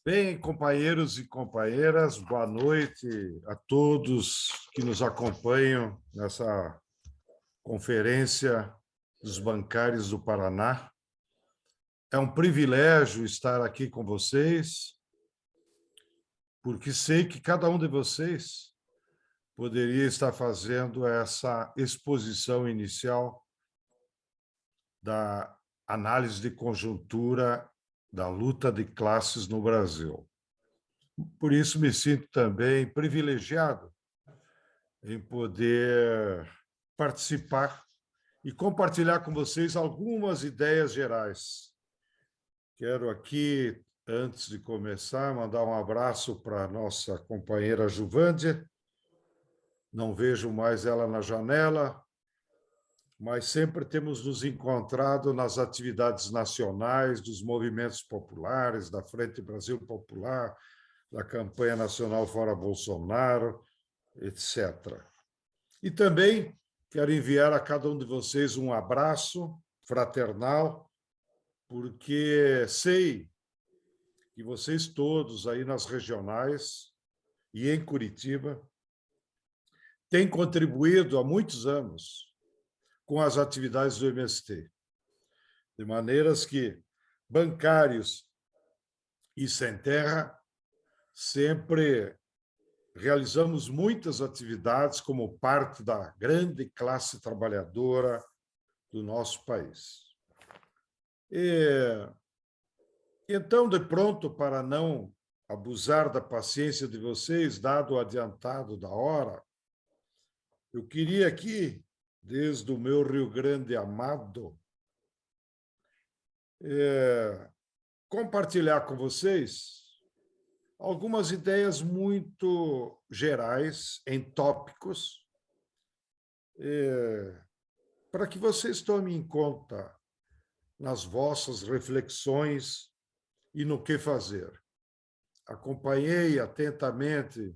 Bem, companheiros e companheiras, boa noite a todos que nos acompanham nessa conferência dos bancários do Paraná. É um privilégio estar aqui com vocês, porque sei que cada um de vocês poderia estar fazendo essa exposição inicial da análise de conjuntura da luta de classes no Brasil. Por isso, me sinto também privilegiado em poder participar e compartilhar com vocês algumas ideias gerais. Quero aqui, antes de começar, mandar um abraço para a nossa companheira Juvândia. Não vejo mais ela na janela, mas sempre temos nos encontrado nas atividades nacionais, dos movimentos populares, da Frente Brasil Popular, da campanha nacional Fora Bolsonaro, etc. E também quero enviar a cada um de vocês um abraço fraternal, porque sei que vocês todos aí nas regionais e em Curitiba têm contribuído há muitos anos com as atividades do MST, de maneiras que bancários e sem terra sempre realizamos muitas atividades como parte da grande classe trabalhadora do nosso país. Então, de pronto, para não abusar da paciência de vocês, dado o adiantado da hora, eu queria aqui, desde o meu Rio Grande amado, compartilhar com vocês algumas ideias muito gerais, em tópicos, para que vocês tomem em conta nas vossas reflexões e no que fazer. Acompanhei atentamente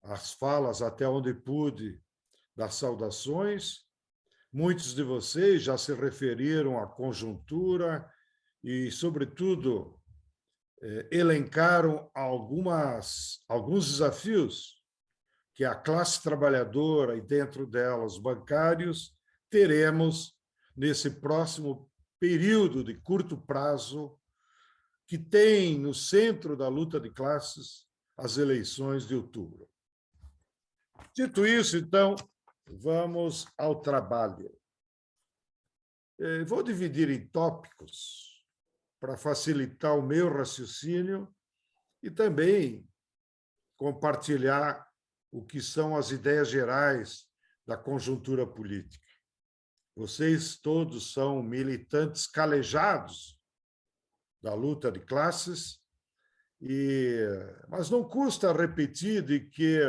as falas até onde pude das saudações. Muitos de vocês já se referiram à conjuntura e, sobretudo, elencaram alguns desafios que a classe trabalhadora e, dentro dela, os bancários, teremos nesse próximo período de curto prazo, que tem no centro da luta de classes as eleições de outubro. Dito isso, então, vamos ao trabalho. Vou dividir em tópicos para facilitar o meu raciocínio e também compartilhar o que são as ideias gerais da conjuntura política. Vocês todos são militantes calejados da luta de classes, mas não custa repetir de que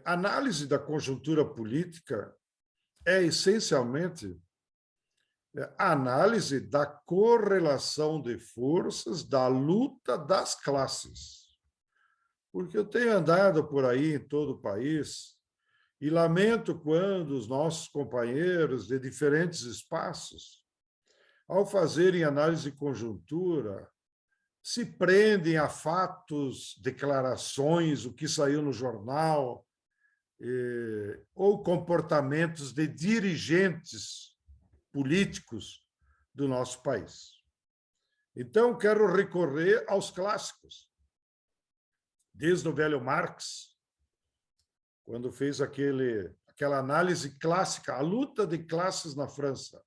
a análise da conjuntura política é essencialmente a análise da correlação de forças da luta das classes. Porque eu tenho andado por aí em todo o país e lamento quando os nossos companheiros de diferentes espaços, ao fazerem análise de conjuntura, se prendem a fatos, declarações, o que saiu no jornal, ou comportamentos de dirigentes políticos do nosso país. Então, quero recorrer aos clássicos. Desde o velho Marx, quando fez aquela análise clássica, a luta de classes na França.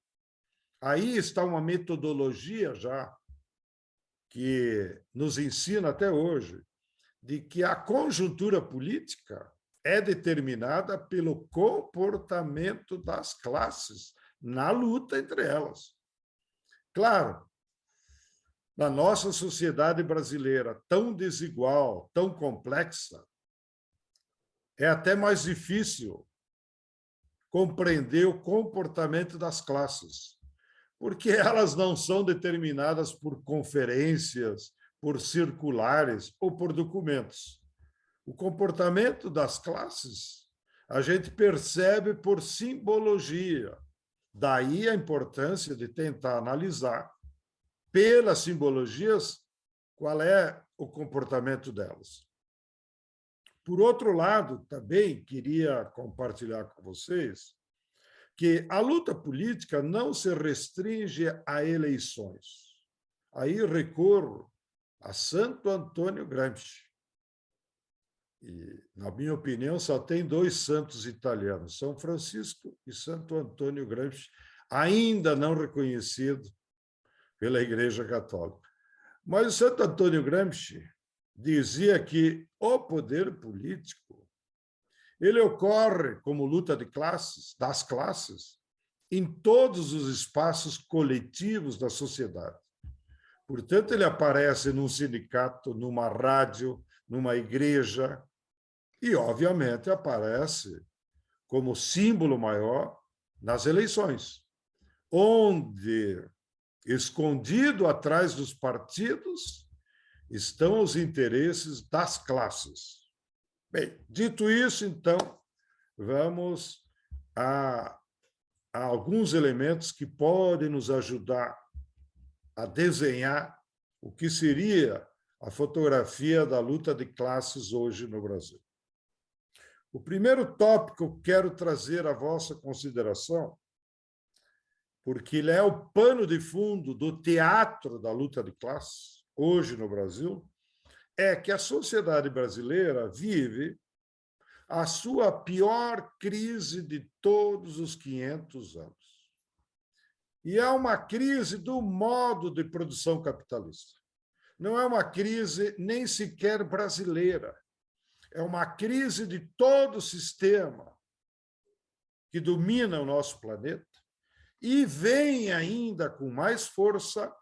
Aí está uma metodologia já que nos ensina até hoje de que a conjuntura política é determinada pelo comportamento das classes na luta entre elas. Claro, na nossa sociedade brasileira, tão desigual, tão complexa, é até mais difícil compreender o comportamento das classes, porque elas não são determinadas por conferências, por circulares ou por documentos. O comportamento das classes a gente percebe por simbologia. Daí a importância de tentar analisar, pelas simbologias, qual é o comportamento delas. Por outro lado, também queria compartilhar com vocês que a luta política não se restringe a eleições. Aí recorro a Santo Antônio Gramsci. E, na minha opinião, só tem dois santos italianos, São Francisco e Santo Antônio Gramsci, ainda não reconhecido pela Igreja Católica. Mas o Santo Antônio Gramsci dizia que o poder político ele ocorre como luta de classes, das classes, em todos os espaços coletivos da sociedade. Portanto, ele aparece num sindicato, numa rádio, numa igreja, e, obviamente, aparece como símbolo maior nas eleições, onde, escondido atrás dos partidos, estão os interesses das classes. Bem, dito isso, então, vamos a alguns elementos que podem nos ajudar a desenhar o que seria a fotografia da luta de classes hoje no Brasil. O primeiro tópico que quero trazer à vossa consideração, porque ele é o pano de fundo do teatro da luta de classes hoje no Brasil, é que a sociedade brasileira vive a sua pior crise de todos os 500 anos. E é uma crise do modo de produção capitalista. Não é uma crise nem sequer brasileira. É uma crise de todo o sistema que domina o nosso planeta e vem ainda com mais força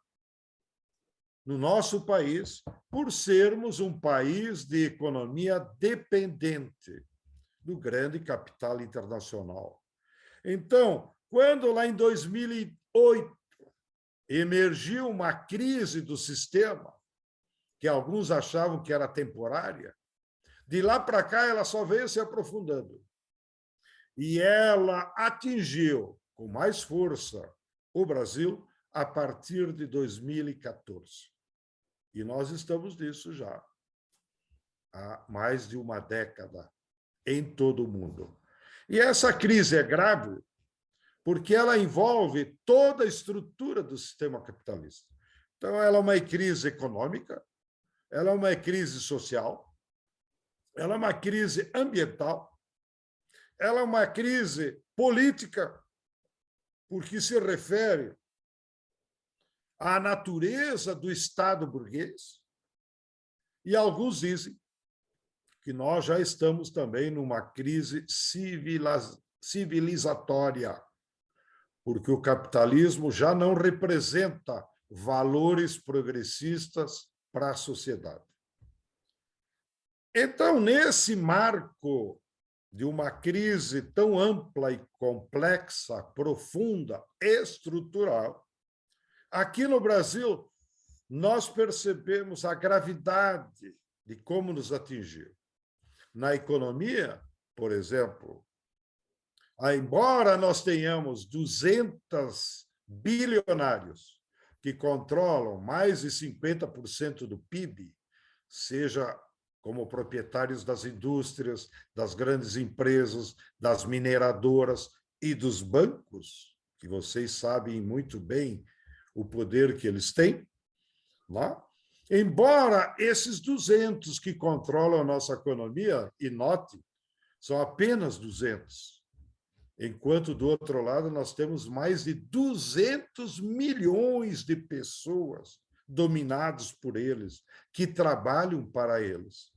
no nosso país, por sermos um país de economia dependente do grande capital internacional. Então, quando lá em 2008 emergiu uma crise do sistema, que alguns achavam que era temporária, de lá para cá ela só veio se aprofundando. E ela atingiu com mais força o Brasil a partir de 2014. E nós estamos nisso já há mais de uma década em todo o mundo. E essa crise é grave porque ela envolve toda a estrutura do sistema capitalista. Então, ela é uma crise econômica, ela é uma crise social, ela é uma crise ambiental, ela é uma crise política, porque se refere à natureza do Estado burguês, e alguns dizem que nós já estamos também numa crise civilizatória, porque o capitalismo já não representa valores progressistas para a sociedade. Então, nesse marco de uma crise tão ampla e complexa, profunda, estrutural, aqui no Brasil, nós percebemos a gravidade de como nos atingiu. Na economia, por exemplo, embora nós tenhamos 200 bilionários que controlam mais de 50% do PIB, seja como proprietários das indústrias, das grandes empresas, das mineradoras e dos bancos, que vocês sabem muito bem o poder que eles têm, né? Embora esses 200 que controlam a nossa economia, e note, são apenas 200, enquanto, do outro lado, nós temos mais de 200 milhões de pessoas dominadas por eles, que trabalham para eles.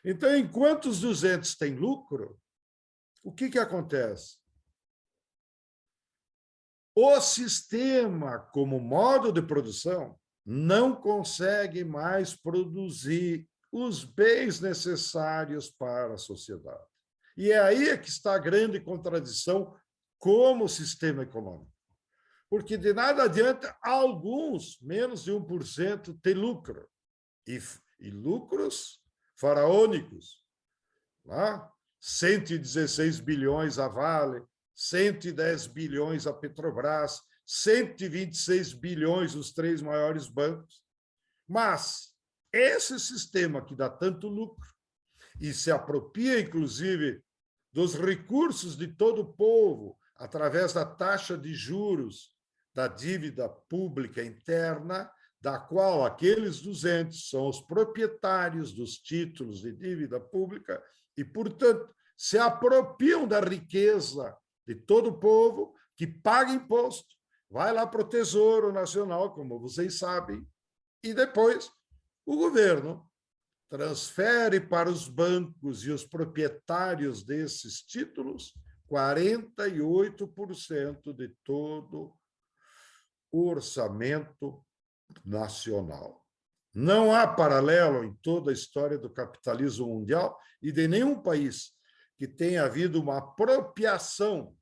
Então, enquanto os 200 têm lucro, o que acontece? O sistema, como modo de produção, não consegue mais produzir os bens necessários para a sociedade. E é aí que está a grande contradição como sistema econômico. Porque de nada adianta alguns, menos de 1%, ter lucro. E lucros faraônicos. Lá, 116 bilhões a Vale, 110 bilhões a Petrobras, 126 bilhões os três maiores bancos. Mas esse sistema que dá tanto lucro e se apropria, inclusive, dos recursos de todo o povo, através da taxa de juros da dívida pública interna, da qual aqueles 200 são os proprietários dos títulos de dívida pública e, portanto, se apropriam da riqueza de todo o povo, que paga imposto, vai lá para o Tesouro Nacional, como vocês sabem, e depois o governo transfere para os bancos e os proprietários desses títulos 48% de todo o orçamento nacional. Não há paralelo em toda a história do capitalismo mundial e de nenhum país que tenha havido uma apropriação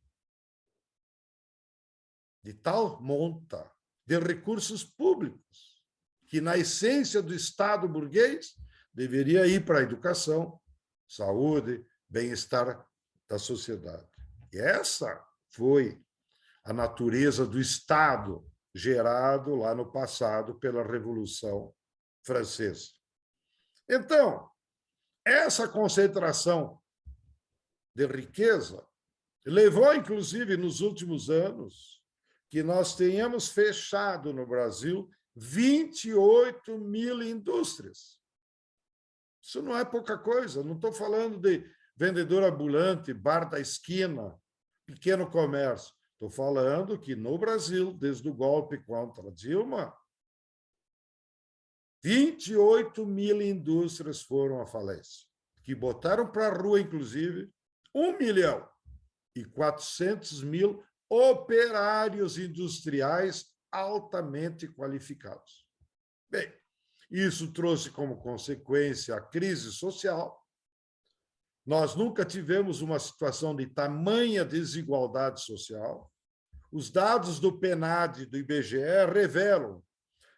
de tal monta de recursos públicos, que, na essência do Estado burguês, deveria ir para a educação, saúde, bem-estar da sociedade. E essa foi a natureza do Estado gerado lá no passado pela Revolução Francesa. Então, essa concentração de riqueza levou, inclusive, nos últimos anos, que nós tenhamos fechado no Brasil 28 mil indústrias. Isso não é pouca coisa, não estou falando de vendedor ambulante, bar da esquina, pequeno comércio. Estou falando que no Brasil, desde o golpe contra Dilma, 28 mil indústrias foram à falência, que botaram para a rua, inclusive, 1.400.000 operários industriais altamente qualificados. Bem, isso trouxe como consequência a crise social. Nós nunca tivemos uma situação de tamanha desigualdade social. Os dados do PNAD, do IBGE, revelam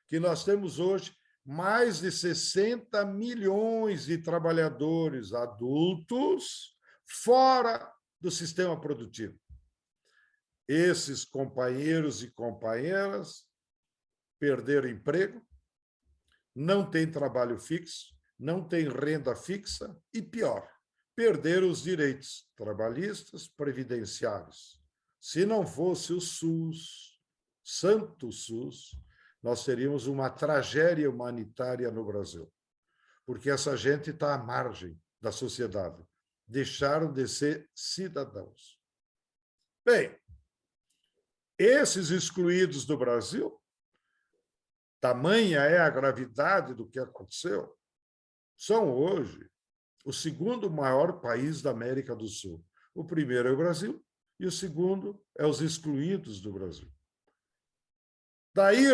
que nós temos hoje mais de 60 milhões de trabalhadores adultos fora do sistema produtivo. Esses companheiros e companheiras perderam emprego, não têm trabalho fixo, não têm renda fixa e, pior, perderam os direitos trabalhistas, previdenciários. Se não fosse o SUS, Santo SUS, nós teríamos uma tragédia humanitária no Brasil, porque essa gente está à margem da sociedade, deixaram de ser cidadãos. Bem, esses excluídos do Brasil, tamanha é a gravidade do que aconteceu, são hoje o segundo maior país da América do Sul. O primeiro é o Brasil e o segundo é os excluídos do Brasil. Daí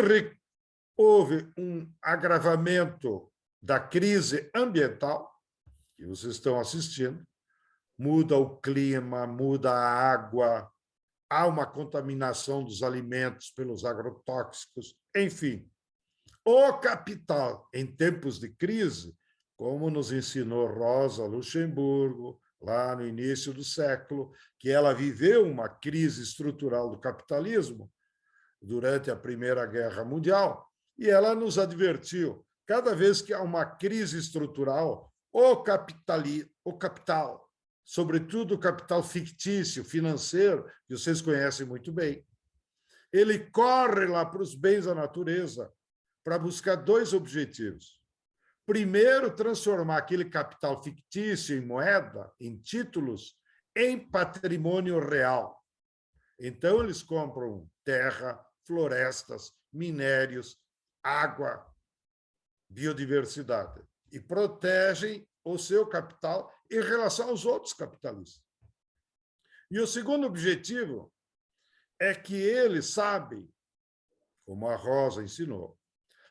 houve um agravamento da crise ambiental, que vocês estão assistindo, muda o clima, muda a água, há uma contaminação dos alimentos pelos agrotóxicos, enfim. O capital, em tempos de crise, como nos ensinou Rosa Luxemburgo, lá no início do século, que ela viveu uma crise estrutural do capitalismo durante a Primeira Guerra Mundial, e ela nos advertiu, cada vez que há uma crise estrutural, o capital, sobretudo o capital fictício, financeiro, que vocês conhecem muito bem, ele corre lá para os bens da natureza para buscar dois objetivos. Primeiro, transformar aquele capital fictício em moeda, em títulos, em patrimônio real. Então, eles compram terra, florestas, minérios, água, biodiversidade e protegem o seu capital em relação aos outros capitalistas. E o segundo objetivo é que eles sabem, como a Rosa ensinou,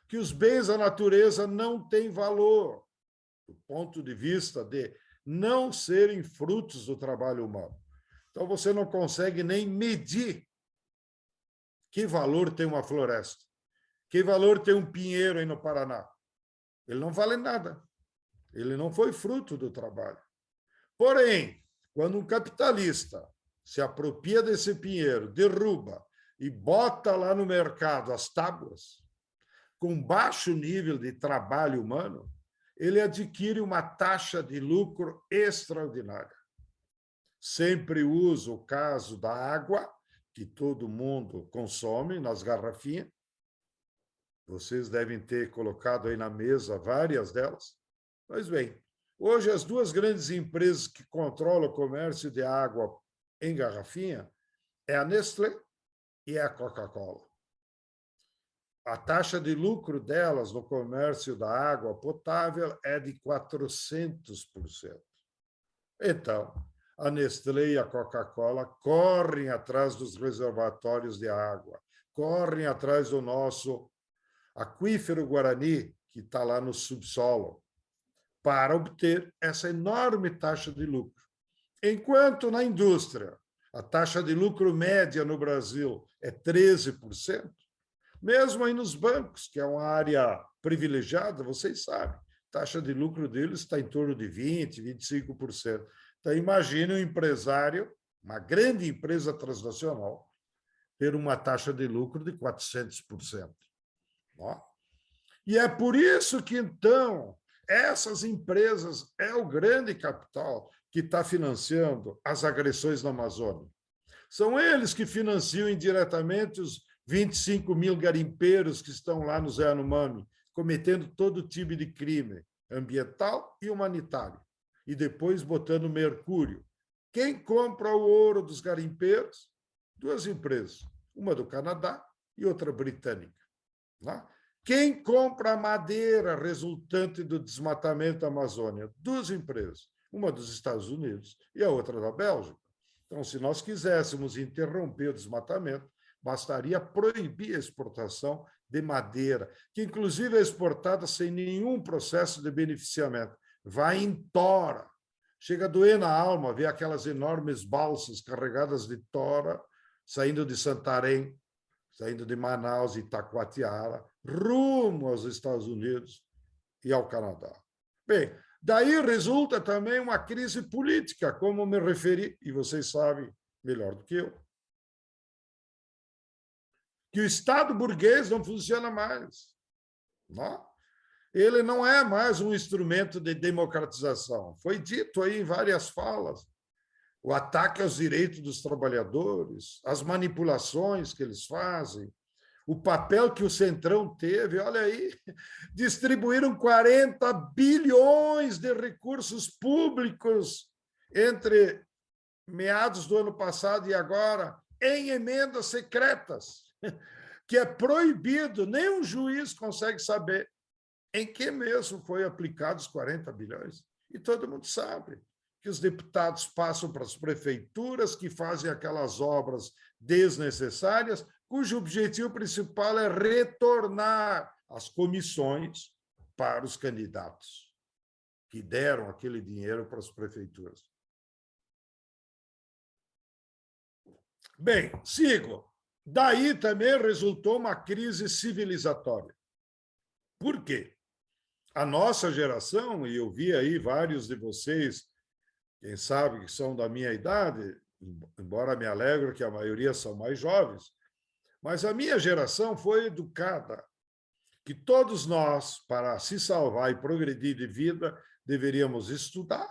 que os bens da natureza não têm valor, do ponto de vista de não serem frutos do trabalho humano. Então, você não consegue nem medir que valor tem uma floresta, que valor tem um pinheiro aí no Paraná. Ele não vale nada. Ele não foi fruto do trabalho. Porém, quando um capitalista se apropria desse pinheiro, derruba e bota lá no mercado as tábuas, com baixo nível de trabalho humano, ele adquire uma taxa de lucro extraordinária. Sempre uso o caso da água, que todo mundo consome nas garrafinhas. Vocês devem ter colocado aí na mesa várias delas. Pois bem, hoje as duas grandes empresas que controlam o comércio de água em garrafinha é a Nestlé e a Coca-Cola. A taxa de lucro delas no comércio da água potável é de 400%. Então, a Nestlé e a Coca-Cola correm atrás dos reservatórios de água, correm atrás do nosso aquífero Guarani, que está lá no subsolo, para obter essa enorme taxa de lucro. Enquanto na indústria a taxa de lucro média no Brasil é 13%, mesmo aí nos bancos, que é uma área privilegiada, vocês sabem, a taxa de lucro deles está em torno de 20%, 25%. Então, imagine um empresário, uma grande empresa transnacional, ter uma taxa de lucro de 400%. E é por isso que, então, essas empresas é o grande capital que está financiando as agressões na Amazônia. São eles que financiam indiretamente os 25 mil garimpeiros que estão lá no Zé Yanomami, cometendo todo tipo de crime ambiental e humanitário, e depois botando mercúrio. Quem compra o ouro dos garimpeiros? Duas empresas, uma do Canadá e outra britânica. Quem compra a madeira resultante do desmatamento da Amazônia? Duas empresas, uma dos Estados Unidos e a outra da Bélgica. Então, se nós quiséssemos interromper o desmatamento, bastaria proibir a exportação de madeira, que inclusive é exportada sem nenhum processo de beneficiamento. Vai em tora. Chega a doer na alma ver aquelas enormes balsas carregadas de tora saindo de Santarém, saindo de Manaus e Itacoatiara, rumo aos Estados Unidos e ao Canadá. Bem, daí resulta também uma crise política, como me referi, e vocês sabem melhor do que eu, que o Estado burguês não funciona mais. Não? Ele não é mais um instrumento de democratização. Foi dito aí em várias falas. O ataque aos direitos dos trabalhadores, as manipulações que eles fazem, o papel que o Centrão teve, olha aí, distribuíram 40 bilhões de recursos públicos entre meados do ano passado e agora, em emendas secretas, que é proibido, nem um juiz consegue saber em que mesmo foi aplicado os 40 bilhões. E todo mundo sabe que os deputados passam para as prefeituras, que fazem aquelas obras desnecessárias, cujo objetivo principal é retornar as comissões para os candidatos que deram aquele dinheiro para as prefeituras. Bem, sigo. Daí também resultou uma crise civilizatória. Por quê? A nossa geração, e eu vi aí vários de vocês, quem sabe que são da minha idade, embora me alegre que a maioria são mais jovens, mas a minha geração foi educada que todos nós, para se salvar e progredir de vida, deveríamos estudar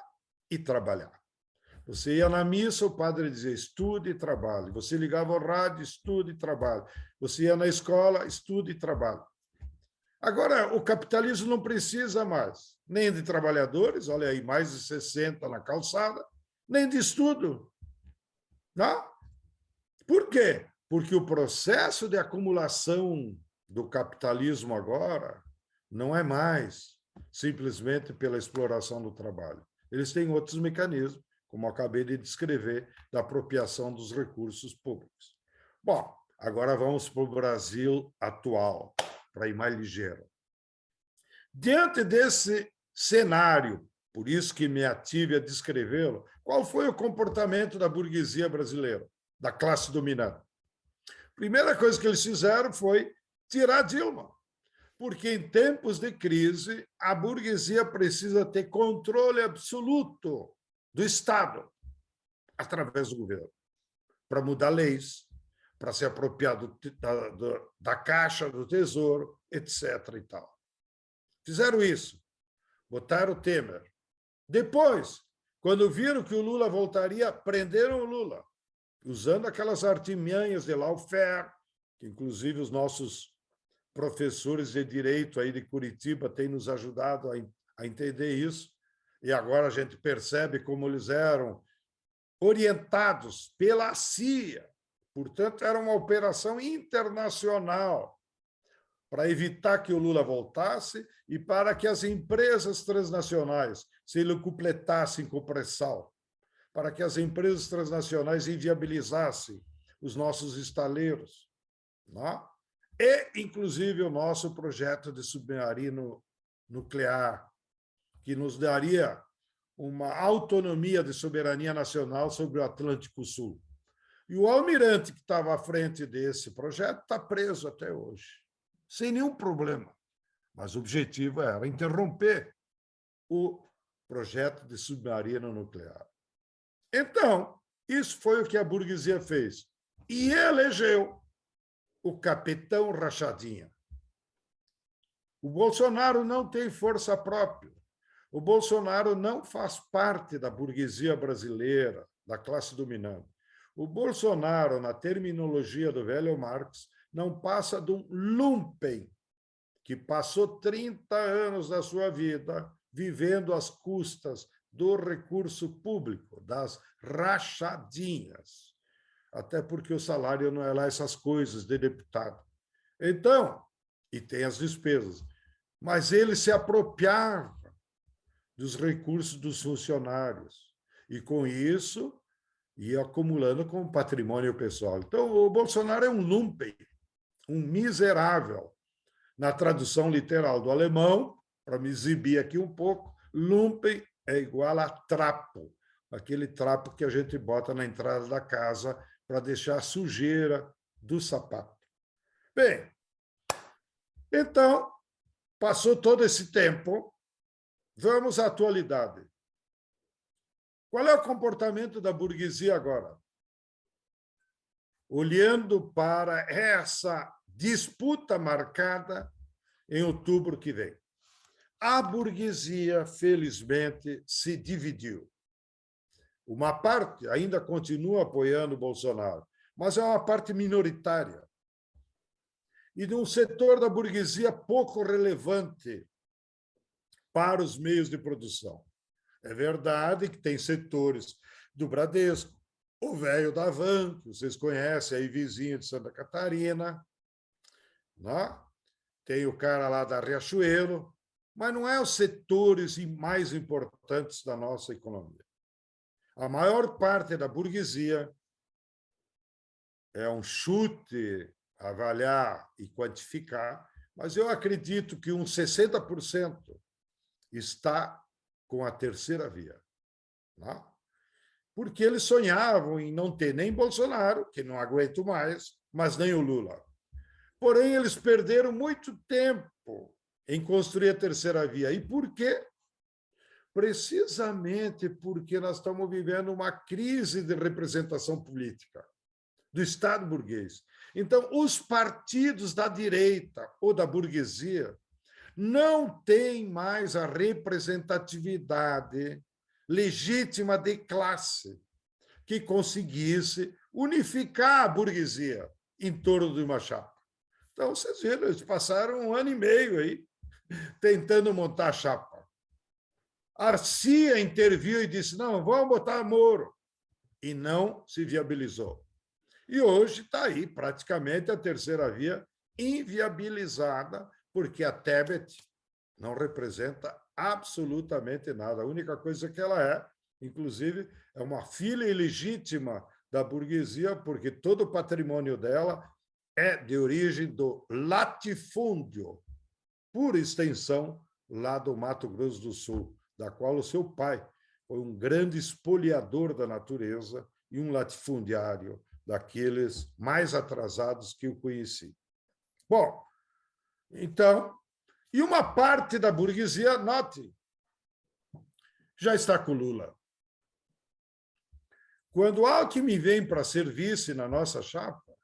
e trabalhar. Você ia na missa, o padre dizia estude e trabalhe. Você ligava ao rádio, estude e trabalhe. Você ia na escola, estude e trabalhe. Agora, o capitalismo não precisa mais nem de trabalhadores, olha aí, mais de 60 na calçada, nem de estudo. Não? Por quê? Porque o processo de acumulação do capitalismo agora não é mais simplesmente pela exploração do trabalho. Eles têm outros mecanismos, como acabei de descrever, da apropriação dos recursos públicos. Bom, agora vamos para o Brasil atual, para ir mais ligeiro. Diante desse cenário, por isso que me ative a descrevê-lo, qual foi o comportamento da burguesia brasileira, da classe dominante? Primeira coisa que eles fizeram foi tirar Dilma, porque em tempos de crise a burguesia precisa ter controle absoluto do Estado através do governo, para mudar leis, para se apropriar da Caixa, do Tesouro, etc. e tal. Fizeram isso, botaram o Temer. Depois, quando viram que o Lula voltaria, prenderam o Lula, usando aquelas artimanhas de lawfare, que inclusive os nossos professores de direito aí de Curitiba têm nos ajudado a entender isso, e agora a gente percebe como eles eram orientados pela CIA. Portanto, era uma operação internacional para evitar que o Lula voltasse e para que as empresas transnacionais se locupletassem com o pré-sal, para que as empresas transnacionais inviabilizassem os nossos estaleiros, não? E, inclusive, o nosso projeto de submarino nuclear, que nos daria uma autonomia de soberania nacional sobre o Atlântico Sul. E o almirante que estava à frente desse projeto está preso até hoje, sem nenhum problema. Mas o objetivo era interromper o projeto de submarino nuclear. Então, isso foi o que a burguesia fez. E elegeu o capitão Rachadinha. O Bolsonaro não tem força própria. O Bolsonaro não faz parte da burguesia brasileira, da classe dominante. O Bolsonaro, na terminologia do velho Marx, não passa de um lumpen, que passou 30 anos da sua vida vivendo às custas do recurso público, das rachadinhas. Até porque o salário não é lá essas coisas de deputado. Então, e tem as despesas, mas ele se apropriava dos recursos dos funcionários e, com isso, ia acumulando como patrimônio pessoal. Então, o Bolsonaro é um lumpen, um miserável. Na tradução literal do alemão, para me exibir aqui um pouco, lumpen é igual a trapo, aquele trapo que a gente bota na entrada da casa para deixar a sujeira do sapato. Bem, então, passou todo esse tempo, vamos à atualidade. Qual é o comportamento da burguesia agora? Olhando para essa disputa marcada em outubro que vem. A burguesia, felizmente, se dividiu. Uma parte ainda continua apoiando o Bolsonaro, mas é uma parte minoritária. E de um setor da burguesia pouco relevante para os meios de produção. É verdade que tem setores do Bradesco, o velho da Van, que vocês conhecem, aí vizinho de Santa Catarina, né? Tem o cara lá da Riachuelo, mas não é os setores mais importantes da nossa economia. A maior parte da burguesia é um chute, avaliar e quantificar, mas eu acredito que uns 60% está com a terceira via. Né? Porque eles sonhavam em não ter nem Bolsonaro, que não aguento mais, mas nem o Lula. Porém, eles perderam muito tempo em construir a terceira via. E por quê? Precisamente porque nós estamos vivendo uma crise de representação política do Estado burguês. Então, os partidos da direita ou da burguesia não têm mais a representatividade legítima de classe que conseguisse unificar a burguesia em torno de uma chapa. Então, vocês viram, eles passaram 1 ano e meio aí tentando montar a chapa. A CIA interviu e disse, não, vamos botar Moro. E não se viabilizou. E hoje está aí praticamente a terceira via inviabilizada, porque a Tebet não representa absolutamente nada. A única coisa que ela é, inclusive, é uma filha ilegítima da burguesia, porque todo o patrimônio dela é de origem do latifúndio, por extensão, lá do Mato Grosso do Sul, da qual o seu pai foi um grande espoliador da natureza e um latifundiário daqueles mais atrasados que eu conheci. Bom, então, e uma parte da burguesia, note, já está com Lula. Quando Alckmin vem para ser vice na nossa chapa,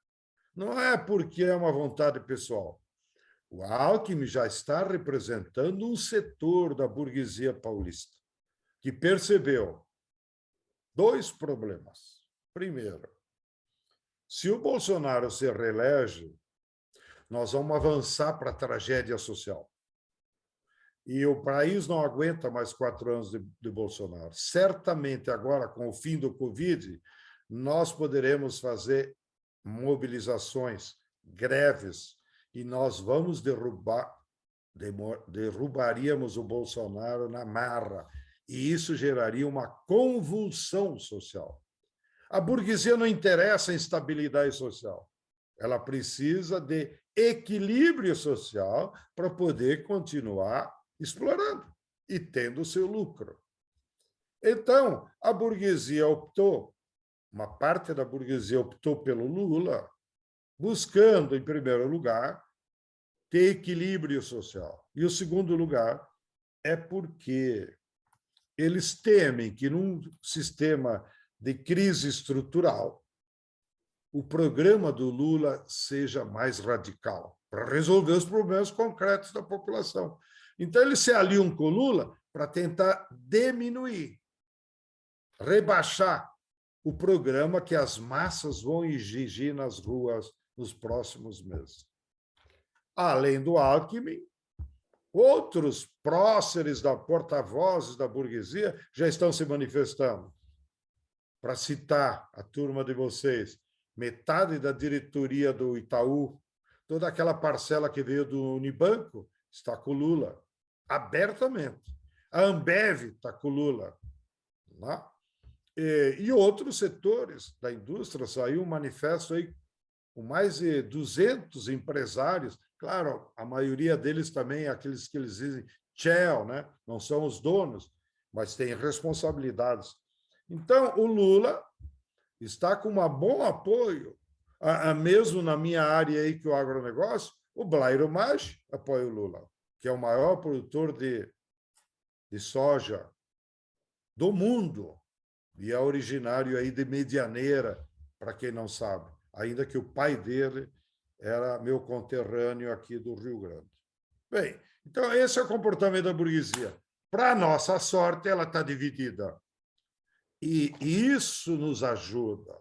não é porque é uma vontade pessoal. O Alckmin já está representando um setor da burguesia paulista que percebeu dois problemas. Primeiro, se o Bolsonaro se reelege, nós vamos avançar para a tragédia social. E o país não aguenta mais 4 anos de Bolsonaro. Certamente, agora, com o fim do Covid, nós poderemos fazer mobilizações, greves, e nós vamos derrubaríamos o Bolsonaro na marra, e isso geraria uma convulsão social. A burguesia não interessa a instabilidade social. Ela precisa de equilíbrio social para poder continuar explorando e tendo o seu lucro. Então, a burguesia optou, uma parte da burguesia optou pelo Lula, buscando, em primeiro lugar, ter equilíbrio social. E o segundo lugar é porque eles temem que, num sistema de crise estrutural, o programa do Lula seja mais radical, para resolver os problemas concretos da população. Então, eles se aliam com o Lula para tentar diminuir, rebaixar o programa que as massas vão exigir nas ruas nos próximos meses. Além do Alckmin, outros próceres da porta-vozes da burguesia já estão se manifestando. Para citar a turma de vocês, metade da diretoria do Itaú, toda aquela parcela que veio do Unibanco, está com Lula, abertamente. A Ambev está com Lula. Né? E outros setores da indústria, saiu um manifesto aí com mais de 200 empresários. Claro, a maioria deles também é aqueles que eles dizem shell, né? Não são os donos, mas têm responsabilidades. Então, o Lula está com um bom apoio, mesmo na minha área aí, que é o agronegócio, o Blairo Maggi apoia o Lula, que é o maior produtor de soja do mundo, e é originário aí de Medianeira, para quem não sabe, ainda que o pai dele era meu conterrâneo aqui do Rio Grande. Bem, então esse é o comportamento da burguesia. Para nossa sorte, ela está dividida. E isso nos ajuda.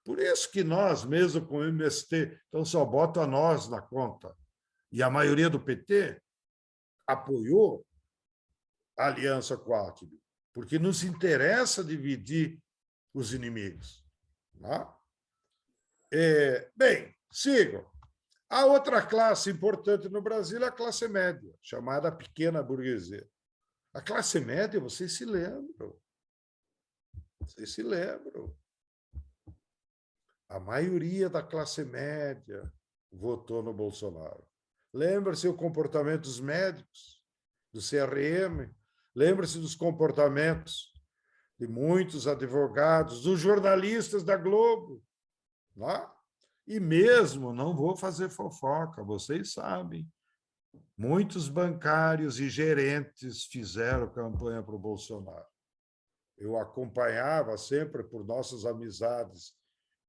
Por isso que nós, mesmo com o MST, então só bota nós na conta. E a maioria do PT apoiou a aliança com o Alckmin, porque nos interessa dividir os inimigos. Né? Bem, sigo. A outra classe importante no Brasil é a classe média, chamada pequena burguesia. A classe média, vocês se lembram. Vocês se lembram. A maioria da classe média votou no Bolsonaro. Lembra-se o comportamento dos médicos, do CRM, lembra-se dos comportamentos de muitos advogados, dos jornalistas da Globo. Né? E mesmo, não vou fazer fofoca, vocês sabem, muitos bancários e gerentes fizeram campanha para o Bolsonaro. Eu acompanhava sempre por nossas amizades,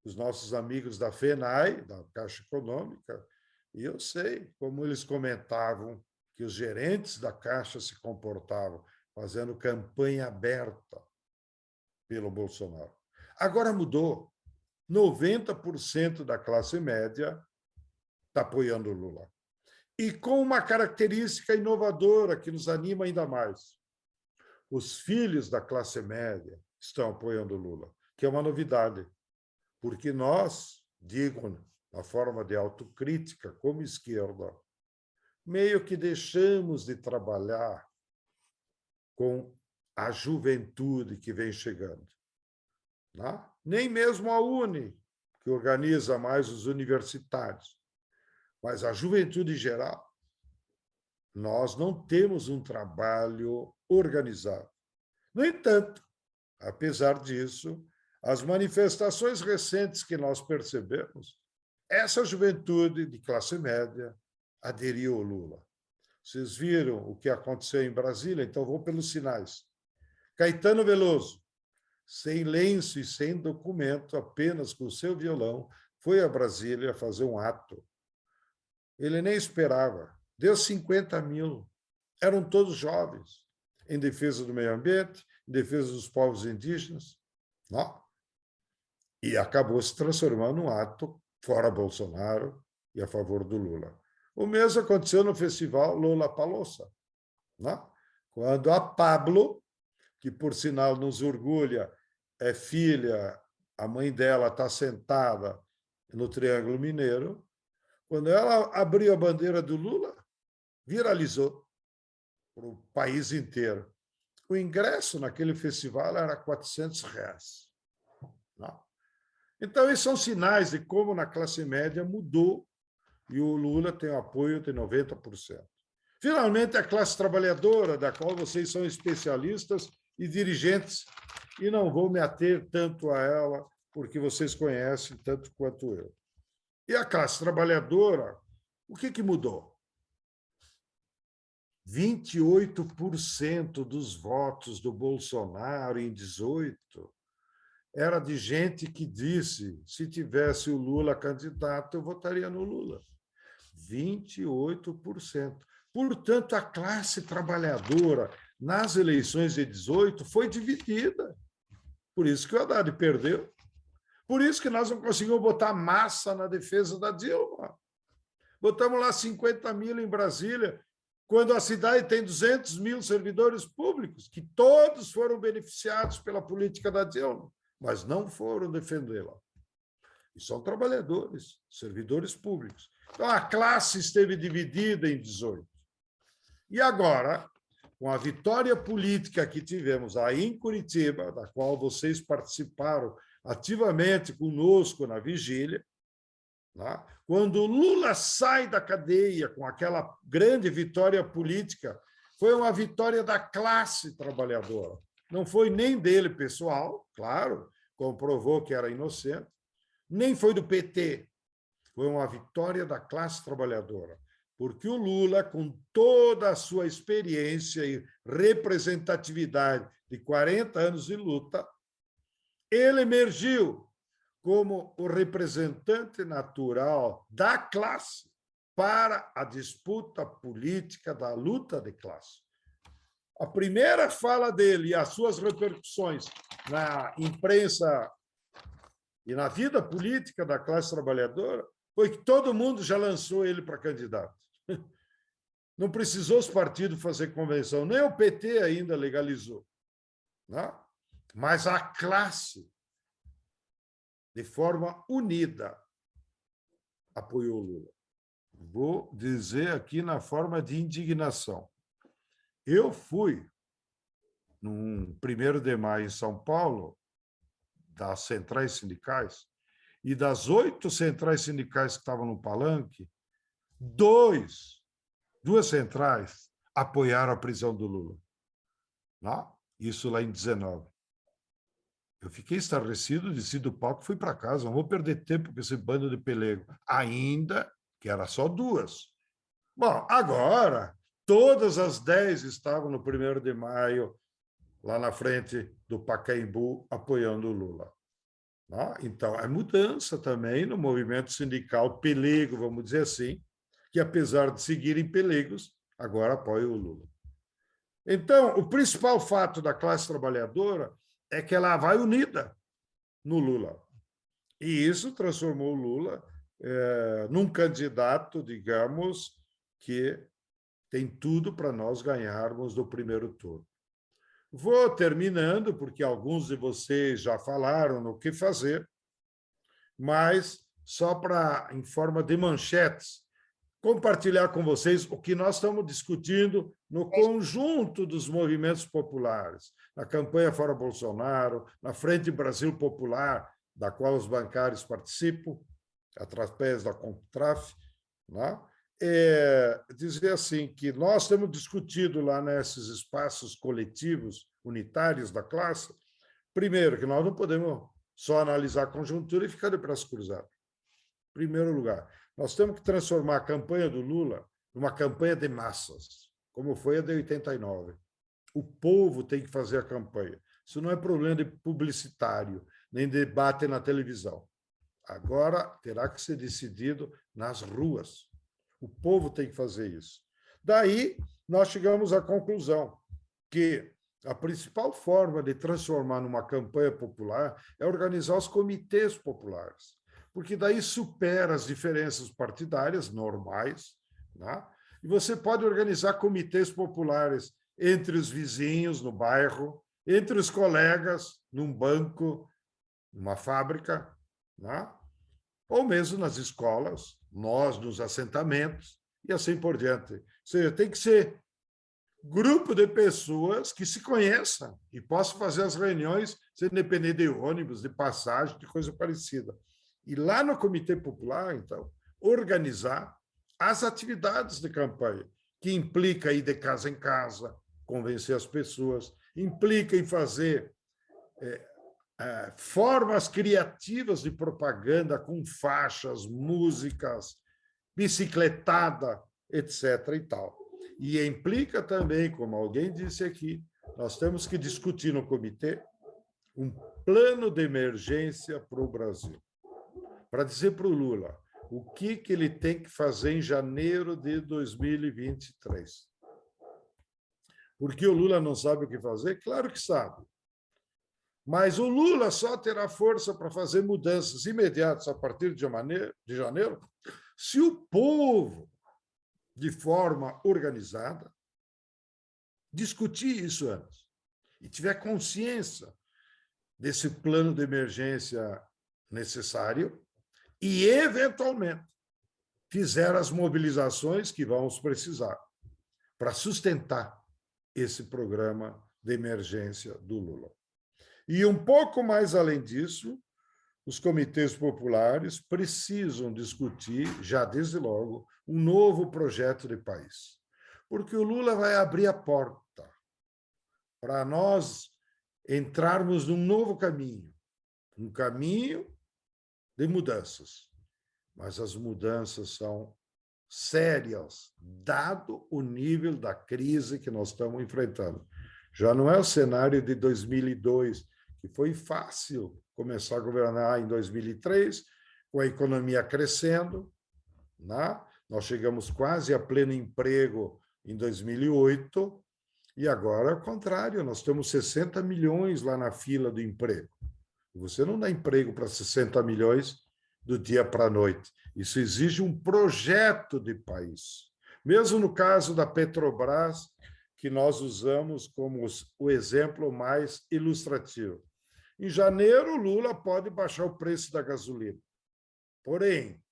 os nossos amigos da FENAI, da Caixa Econômica, e eu sei como eles comentavam que os gerentes da Caixa se comportavam, fazendo campanha aberta pelo Bolsonaro. Agora mudou. 90% da classe média está apoiando o Lula. E com uma característica inovadora que nos anima ainda mais. Os filhos da classe média estão apoiando o Lula, que é uma novidade, porque nós, digo, na forma de autocrítica, como esquerda, meio que deixamos de trabalhar com a juventude que vem chegando. Né? Nem mesmo a UNE, que organiza mais os universitários, mas a juventude em geral. Nós não temos um trabalho organizado. No entanto, apesar disso, as manifestações recentes que nós percebemos, essa juventude de classe média aderiu ao Lula. Vocês viram o que aconteceu em Brasília? Então, vou pelos sinais. Caetano Veloso, sem lenço e sem documento, apenas com o seu violão, foi a Brasília fazer um ato Ele nem esperava. Deu 50 mil. Eram todos jovens, em defesa do meio ambiente, em defesa dos povos indígenas. Não? E acabou se transformando num ato fora Bolsonaro e a favor do Lula. O mesmo aconteceu no festival Lollapalooza, não? Quando a Pablo, que por sinal nos orgulha, é filha, a mãe dela está sentada no Triângulo Mineiro, quando ela abriu a bandeira do Lula, viralizou para o país inteiro. O ingresso naquele festival era R$ 400. Não? Então, esses são sinais de como na classe média mudou e o Lula tem o apoio de 90%. Finalmente, a classe trabalhadora, da qual vocês são especialistas e dirigentes, e não vou me ater tanto a ela, porque vocês conhecem tanto quanto eu. E a classe trabalhadora, o que mudou? 28% dos votos do Bolsonaro em 2018 era de gente que disse, se tivesse o Lula candidato, eu votaria no Lula. 28%. Portanto, a classe trabalhadora, nas eleições de 2018, foi dividida. Por isso que o Haddad perdeu. Por isso que nós não conseguimos botar massa na defesa da Dilma. Botamos lá 50 mil em Brasília, quando a cidade tem 200 mil servidores públicos, que todos foram beneficiados pela política da Dilma, mas não foram defendê-la. E são trabalhadores, servidores públicos. Então, a classe esteve dividida em 2018. E agora, com a vitória política que tivemos aí em Curitiba, da qual vocês participaram ativamente conosco na vigília, né? Quando Lula sai da cadeia com aquela grande vitória política, foi uma vitória da classe trabalhadora. Não foi nem dele pessoal, claro, comprovou que era inocente, nem foi do PT. Foi uma vitória da classe trabalhadora, porque o Lula, com toda a sua experiência e representatividade de 40 anos de luta, ele emergiu como o representante natural da classe para a disputa política da luta de classe. A primeira fala dele e as suas repercussões na imprensa e na vida política da classe trabalhadora foi que todo mundo já lançou ele para candidato. Não precisou os partidos fazer convenção, nem o PT ainda legalizou. Não? Mas a classe, de forma unida, apoiou o Lula. Vou dizer aqui na forma de indignação. Eu fui, no 1º de maio, em São Paulo, das centrais sindicais, e das 8 centrais sindicais que estavam no palanque, duas centrais apoiaram a prisão do Lula. Não? Isso lá em 19. Eu fiquei estarrecido, desci do palco e fui para casa. Não vou perder tempo com esse bando de pelego. Ainda que era só 2. Bom, agora, todas as 10 estavam no 1º de maio, lá na frente do Pacaembu, apoiando o Lula. Então, é mudança também no movimento sindical pelego, vamos dizer assim, que, apesar de seguirem pelegos, agora apoiam o Lula. Então, o principal fato da classe trabalhadora é que ela vai unida no Lula. E isso transformou o Lula num candidato, digamos, que tem tudo para nós ganharmos no 1º turno. Vou terminando, porque alguns de vocês já falaram no que fazer, mas só para, em forma de manchetes, compartilhar com vocês o que nós estamos discutindo no conjunto dos movimentos populares, na campanha Fora Bolsonaro, na Frente Brasil Popular, da qual os bancários participam, através da Contraf, né? Dizer assim que nós temos discutido lá nesses espaços coletivos unitários da classe, primeiro, que nós não podemos só analisar a conjuntura e ficar de braço cruzado. Em primeiro lugar, nós temos que transformar a campanha do Lula numa campanha de massas, como foi a de 89. O povo tem que fazer a campanha. Isso não é problema de publicitário, nem debate na televisão. Agora terá que ser decidido nas ruas. O povo tem que fazer isso. Daí, nós chegamos à conclusão que a principal forma de transformar numa campanha popular é organizar os comitês populares, porque daí supera as diferenças partidárias normais, né? E você pode organizar comitês populares entre os vizinhos no bairro, entre os colegas num banco, numa fábrica, né? Ou mesmo nas escolas, nós nos assentamentos, e assim por diante. Ou seja, tem que ser grupo de pessoas que se conheçam e possam fazer as reuniões sem depender de ônibus, de passagem, de coisa parecida. E lá no Comitê Popular, então, organizar as atividades de campanha, que implica ir de casa em casa, convencer as pessoas, implica em fazer formas criativas de propaganda com faixas, músicas, bicicletada, etc. e tal. E implica também, como alguém disse aqui, nós temos que discutir no comitê um plano de emergência para o Brasil, para dizer para o Lula o que ele tem que fazer em janeiro de 2023. Porque o Lula não sabe o que fazer? Claro que sabe. Mas o Lula só terá força para fazer mudanças imediatas a partir de janeiro se o povo, de forma organizada, discutir isso antes e tiver consciência desse plano de emergência necessário e, eventualmente, fizer as mobilizações que vamos precisar para sustentar esse programa de emergência do Lula. E um pouco mais além disso, os comitês populares precisam discutir, já desde logo, um novo projeto de país. Porque o Lula vai abrir a porta para nós entrarmos num novo caminho, um caminho de mudanças. Mas as mudanças são sérias, dado o nível da crise que nós estamos enfrentando. Já não é o cenário de 2002, que foi fácil começar a governar em 2003, com a economia crescendo, né? Nós chegamos quase a pleno emprego em 2008, e agora é o contrário, nós temos 60 milhões lá na fila do emprego. Você não dá emprego para 60 milhões do dia para a noite. Isso exige um projeto de país. Mesmo no caso da Petrobras, que nós usamos como o exemplo mais ilustrativo. Em janeiro, o Lula pode baixar o preço da gasolina. Porém,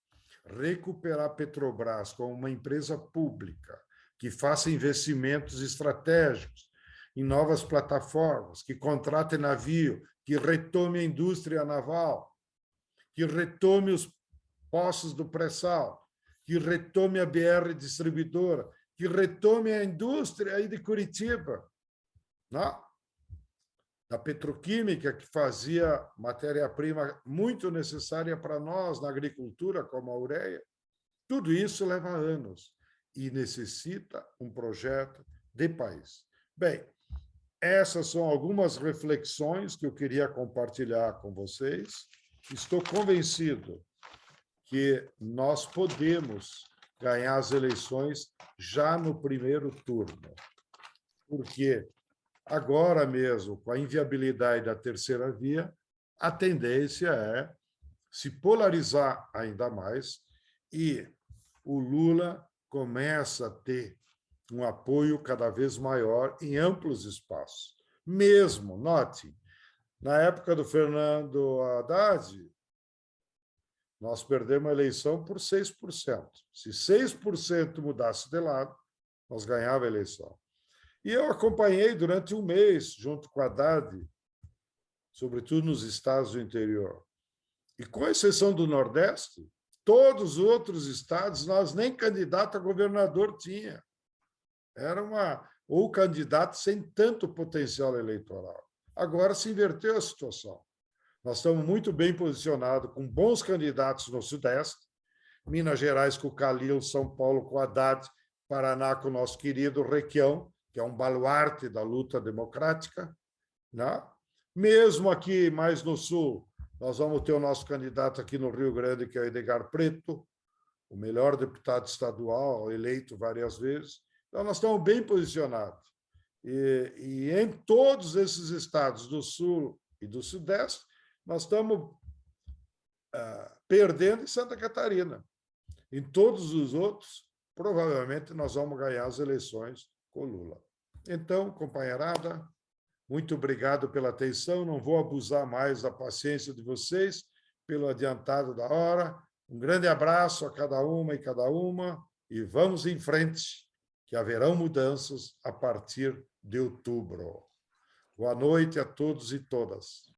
recuperar a Petrobras como uma empresa pública que faça investimentos estratégicos em novas plataformas, que contrate navio, que retome a indústria naval, que retome os poços do pré-sal, que retome a BR distribuidora, que retome a indústria aí de Curitiba, não? Da petroquímica, que fazia matéria-prima muito necessária para nós na agricultura, como a ureia. Tudo isso leva anos e necessita um projeto de país. Bem, essas são algumas reflexões que eu queria compartilhar com vocês. Estou convencido que nós podemos ganhar as eleições já no primeiro turno, porque agora mesmo, com a inviabilidade da terceira via, a tendência é se polarizar ainda mais e o Lula começa a ter um apoio cada vez maior em amplos espaços. Mesmo, note, na época do Fernando Haddad, nós perdemos a eleição por 6%. Se 6% mudasse de lado, nós ganhávamos a eleição. E eu acompanhei durante um mês, junto com a Haddad, sobretudo nos estados do interior. E, com exceção do Nordeste, todos os outros estados, nós nem candidato a governador tinha. Era ou candidato sem tanto potencial eleitoral. Agora se inverteu a situação. Nós estamos muito bem posicionados, com bons candidatos no Sudeste, Minas Gerais com o Calil, São Paulo com o Haddad, Paraná com o nosso querido Requião, que é um baluarte da luta democrática, né? Mesmo aqui mais no Sul, nós vamos ter o nosso candidato aqui no Rio Grande, que é o Edgar Preto, o melhor deputado estadual, eleito várias vezes. Então, nós estamos bem posicionados. E em todos esses estados do Sul e do Sudeste, nós estamos perdendo em Santa Catarina. Em todos os outros, provavelmente nós vamos ganhar as eleições com Lula. Então, companheirada, muito obrigado pela atenção. Não vou abusar mais da paciência de vocês pelo adiantado da hora. Um grande abraço a cada uma e cada uma e vamos em frente, que haverão mudanças a partir de outubro. Boa noite a todos e todas.